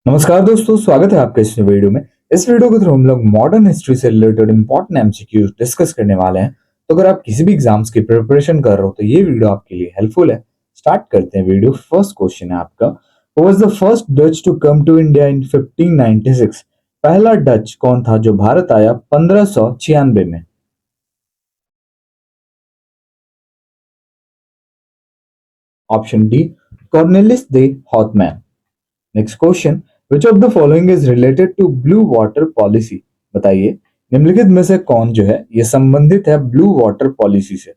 नमस्कार दोस्तों, स्वागत है आपके इस वीडियो में। इस वीडियो के थ्रू हम लोग मॉडर्न हिस्ट्री से रिलेटेड इंपॉर्टेंट एमसीक्यूज डिस्कस करने वाले हैं। तो अगर आप किसी भी एग्जाम्स की प्रिपरेशन कर रहे हो तो ये वीडियो आपके लिए हेल्पफुल है। स्टार्ट करते हैं वीडियो। फर्स्ट क्वेश्चन है आपका, who was the first Dutch to come to India in 1596? पहला डच कौन था जो भारत आया 1596 में? Option D, Cornelis de Houtman. Next question, which of the following is related to blue water policy? बताइए, निम्नलिखित में से कौन जो है ये संबंधित है ब्लू वाटर पॉलिसी से?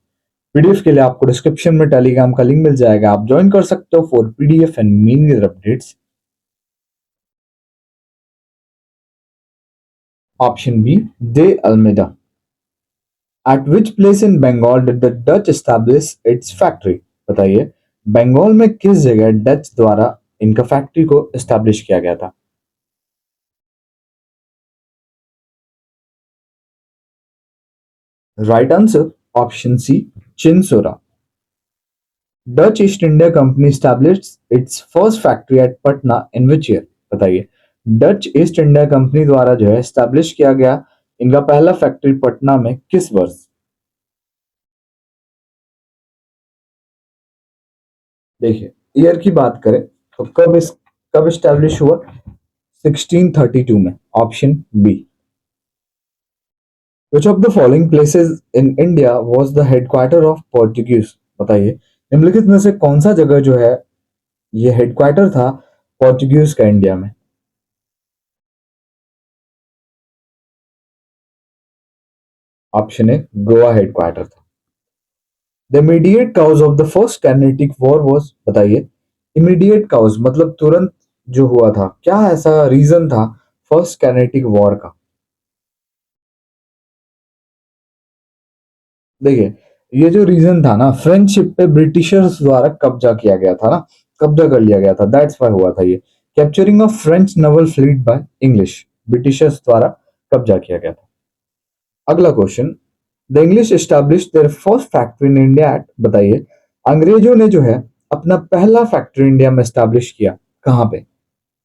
पीडीएफ के लिए आपको डिस्क्रिप्शन में टेलीग्राम का लिंक मिल जाएगा, आप ज्वाइन कर सकते हो for PDF and meaning updates. Option B, de Almeida. At which place in Bengal did the Dutch establish its factory? बताइए, बंगाल में किस जगह डच द्वारा इनका फैक्ट्री को एस्टैब्लिश किया गया था? Right answer option C, Chinsurah. Dutch East India company established its first factory at Patna in which year? बताइए, डच ईस्ट इंडिया कंपनी द्वारा जो है एस्टैब्लिश किया गया इनका पहला फैक्ट्री पटना में किस वर्ष? देखिए, ईयर की बात करें तो कब एस्टैब्लिश हुआ? 1632 में। Option B. Which of the following places in India was the headquarter of Portuguese? बताइए, निम्नलिखित में से कौन सा जगह जो है ये हेडक्वार्टर था पोर्टुगीज का इंडिया में? ऑप्शन ए, गोवा हेडक्वार्टर था। The immediate cause of the first Carnatic war was? बताइए, इमीडिएट काउज मतलब तुरंत जो हुआ था, क्या ऐसा रीजन था फर्स्ट कैनेटिक वॉर का? देखिए, ये जो रीजन था ना, फ्रेंचशिप पे ब्रिटिशर्स द्वारा कब्जा किया गया था ना, कब्जा कर लिया गया था, दैट्स व्हाई हुआ था ये। Capturing of French naval fleet by English, Britishers द्वारा कब्जा किया गया था। अगला question, the English establish there first factory in India at? बताइए, अंग्रेजों ने जो है अपना पहला फैक्ट्री इंडिया में एस्टैब्लिश किया कहाँ पे?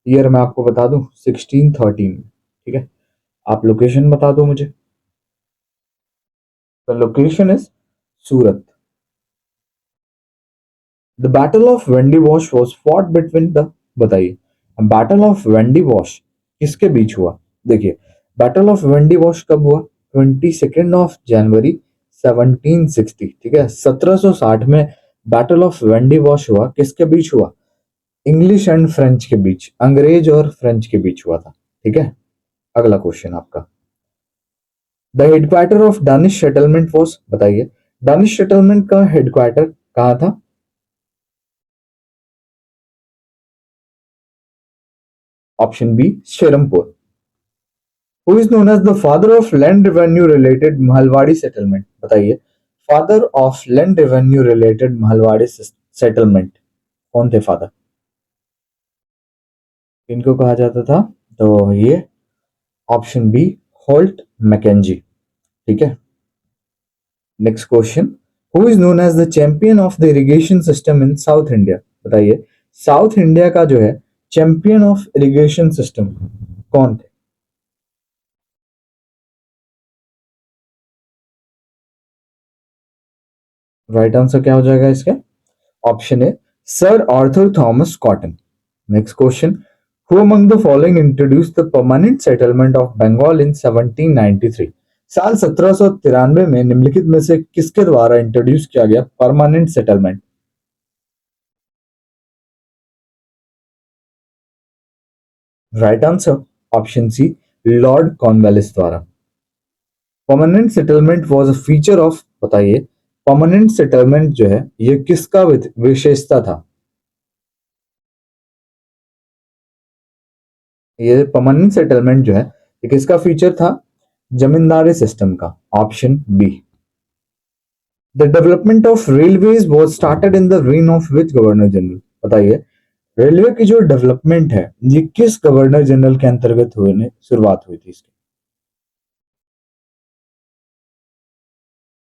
ईयर मैं आपको बता दूं, 1613 में। ठीक है, आप लोकेशन बता दो मुझे। The location is Surat. The battle of Wendy wash was fought between the? बताइए, बैटल ऑफ वेंडी वॉश किसके बीच हुआ? देखिए, बैटल ऑफ वेंडी वॉश कब हुआ? 22 जनवरी 1760। ठीक है, 1760 में बैटल ऑफ वेंडी वॉश हुआ। किसके बीच हुआ? इंग्लिश एंड फ्रेंच के बीच, अंग्रेज और फ्रेंच के बीच हुआ था। ठीक है, अगला क्वेश्चन आपका, the headquarter of Danish settlement was? बताइए, डानिश सेटलमेंट का हेडक्वार्टर कहाँ था? Option B, Serampore. Who is known as the father of land revenue related Mahalwari settlement? बताइए, father of land revenue related Mahalwari settlement कौन थे फादर? इनको कहा जाता था, तो ये ऑप्शन बी, होल्ट मैकेंजी। ठीक है, next question, who is known as the champion of the irrigation system in South India? बताइए, साउथ इंडिया का जो है चैंपियन ऑफ इरिगेशन सिस्टम कौन थे? राइट आंसर क्या हो जाएगा इसका? Option A, sir Arthur Thomas Cotton. Next question, who among the following introduced the permanent settlement of Bengal in 1793? साल 1793 में निम्नलिखित में से किसके द्वारा इंट्रोड्यूस किया गया permanent settlement? Right answer option C, Lord Cornwallis द्वारा। Permanent settlement was a feature of? बताइए, परमानेंट सेटलमेंट जो है ये किसका विशेषता था? ये परमानेंट सेटलमेंट जो है ये किसका फीचर था? जमींदारी सिस्टम का। Option B. The development of railways was started in the reign of which governor general? बताइए, रेलवे की जो डेवलपमेंट है ये किस गवर्नर जनरल के अंतर्गत होने शुरुआत हुई थी इसकी?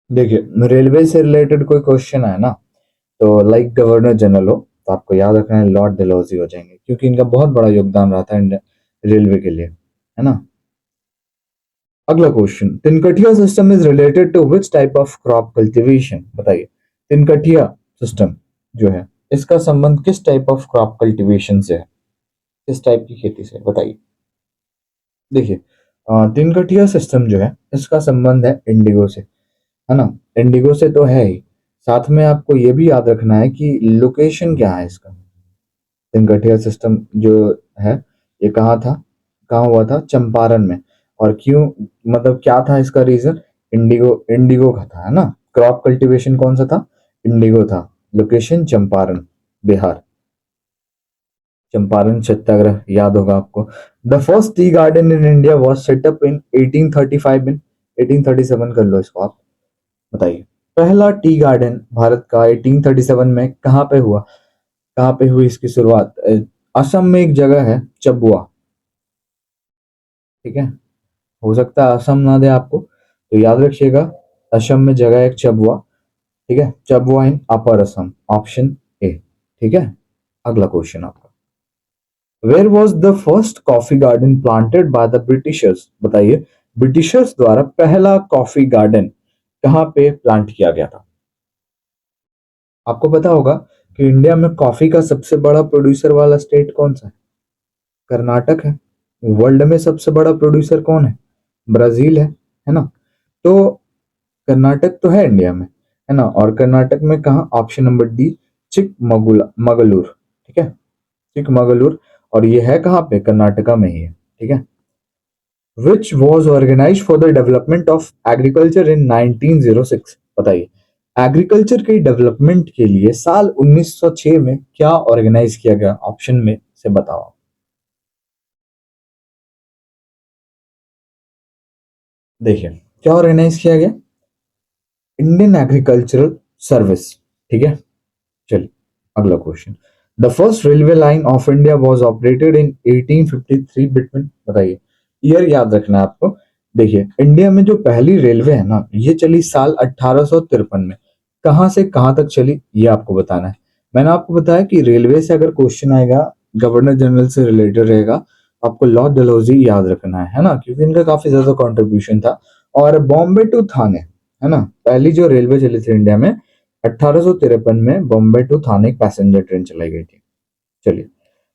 देखिए, रेलवे से रिलेटेड कोई क्वेश्चन है ना, तो लाइक गवर्नर जनरल हो, तो आपको याद रखना है लॉर्ड डलहौजी हो जाएंगे, क्योंकि इनका बहुत बड़ा योगदान रहा था इंडियन रेलवे के लिए, है ना। अगला question, Tinkathia system is related to which type of crop cultivation, बताइए। तिनकठिया सिस्टम जो है, इसका संबंध किस टाइप ऑफ क्रॉप कल्टीवेशन से है, किस टाइप की खेती से, बताइए। देखिए, तिनकठिया सिस्टम जो है इसका संबंध है इंडिगो से, है ना। इंडिगो से तो है ही, साथ में आपको ये भी याद रखना है कि लोकेशन क्या है इसका। तिनकठिया सिस्टम जो है ये कहाँ था, कहाँ हुआ था, चंपारण में। और क्यों, मतलब क्या था इसका रीजन, इंडिगो, इंडिगो का था, है ना। क्रॉप कल्टीवेशन कौन सा था, इंडिगो था। लोकेशन चंपारण, बिहार। चंपारण सत्याग्रह याद होगा आपको। The first tea garden in India was setup in 1835 in 1837 कर लो इसको आप, बताइए। पहला टी गार्डन भारत का 1837 में कहाँ पे हुआ, कहाँ पे हुई इसकी शुरुआत। असम में एक जगह है चबुआ, ठीक है। हो सकता है असम ना दे आपको, तो याद रखिएगा असम में जगह है एक चबुआ, ठीक है। चबुआ इन अपर असम, ऑप्शन ए, ठीक है। अगला क्वेश्चन आपका, where was the first coffee garden planted by the Britishers, बताइए। ब्रिटिशर्स द्वारा पहला कॉफी गार्डन कहाँ पे प्लांट किया गया था। आपको पता होगा कि इंडिया में कॉफी का सबसे बड़ा प्रोड्यूसर वाला स्टेट कौन सा है, कर्नाटक है। वर्ल्ड में सबसे बड़ा प्रोड्यूसर कौन है, ब्राजील है ना। तो कर्नाटक तो है इंडिया में, है ना। और कर्नाटक में कहा, ऑप्शन नंबर डी, चिकमगुला मगलूर, ठीक है, चिकमगलूर। और ये है कहाँ पे, कर्नाटका में ही है, ठीक है। Which was organise for the development of agriculture in 1906, बताइए। एग्रीकल्चर के डेवलपमेंट के लिए साल 1906 में क्या ऑर्गेनाइज किया गया, ऑप्शन में से बताओ। देखिए क्या ऑर्गेनाइज किया गया, इंडियन एग्रीकल्चरल सर्विस, ठीक है। चलिए अगला question, the first railway line of India was operated in 1853 between, बताइए। ईयर याद रखना है आपको। देखिए इंडिया में जो पहली रेलवे है ना, ये चली साल 1853 में। कहाँ से कहाँ तक चली ये आपको बताना है। मैंने आपको बताया कि रेलवे से अगर क्वेश्चन आएगा, गवर्नर जनरल से रिलेटेड रहेगा, आपको लॉर्ड डलहौजी याद रखना है ना, क्योंकि इनका काफी ज्यादा कंट्रीब्यूशन था। और बॉम्बे टू थाने, है ना, पहली जो रेलवे चली थी इंडिया में 1853 में, Bombay to Thane passenger train चलाई गई थी। चलिए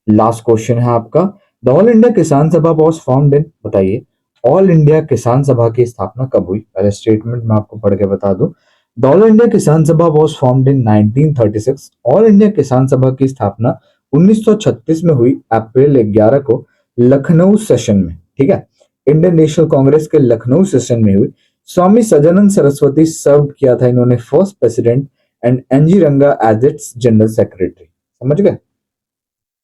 लास्ट क्वेश्चन है आपका, द ऑल इंडिया किसान सभा वॉज फॉर्म्ड इन, बताइए। ऑल इंडिया किसान सभा की स्थापना कब हुई, पहले स्टेटमेंट में आपको पढ़ के बता दूं। द ऑल इंडिया किसान सभा was formed in 1936। All India किसान सभा की स्थापना 1936 में हुई, अप्रैल 11 को, लखनऊ सेशन में, ठीक है। इंडियन नेशनल कांग्रेस के लखनऊ सेशन में हुई। स्वामी सजानंद सरस्वती सर्व किया था इन्होंने first president, and NG Ranga as its general secretary, समझ गए।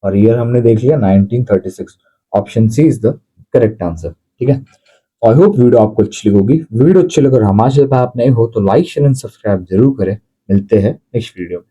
और ईयर हमने देख लिया 1936, option C is the correct answer, ठीक है। आई होप वीडियो आपको अच्छी लगी होगी। वीडियो अच्छी लगे और हमारे चैनल पर आप नए हो तो लाइक शेयर एंड सब्सक्राइब जरूर करें। मिलते हैं नेक्स्ट वीडियो में।